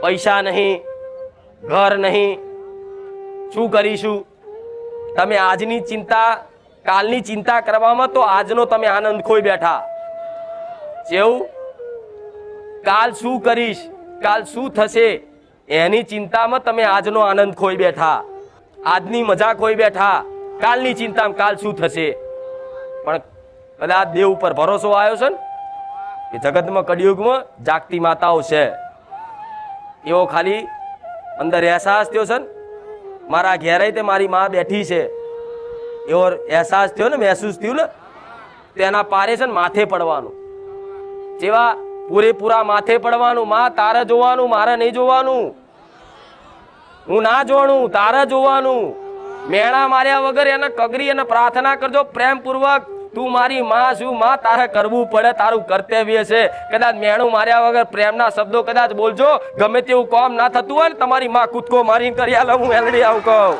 પૈસા નહીં, ઘર નહીં, શું કરીશું? તમે આજની ચિંતા, કાલની ચિંતા કરવામાં તો આજનો તમે આનંદ ખોઈ બેઠા. જેવું કાલ શું કરીશ, કાલ શું થશે એની ચિંતામાં તમે આજનો આનંદ ખોઈ બેઠા, આજની મજા ખોઈ બેઠા. કાલની ચિંતામાં કાલ શું થશે. પણ કદાચ દેવ ઉપર ભરોસો આવ્યો છે ને કે જગતમાં કળિયુગમાં જાગતી માતાઓ છે, એવો ખાલી અંદર અહેસાસ થયો છે ને, મારા ઘેરે તે મારી માં બેઠી છે એવો અહેસાસ થયો ને, મહેસૂસ થયું ને, તેના પારે છે ને માથે પડવાનું. જેવા પૂરેપૂરા માથે પડવાનું. માં તારે જોવાનું, મારે નહીં જોવાનું. હું ના જોવાનું, તારે જોવાનું. મેણા માર્યા વગર એને કગરી અને પ્રાર્થના કરજો પ્રેમપૂર્વક, તું મારી માં છું, માં તારે કરવું પડે, તારું કર્તવ્ય છે. કદાચ મેણું માર્યા વગર પ્રેમના શબ્દો કદાચ બોલજો, ગમે તેવું કામ ના થતું હોય ને તમારી માં કૂદકો મારીને કરી આલે, હું એલડી આવું કહું.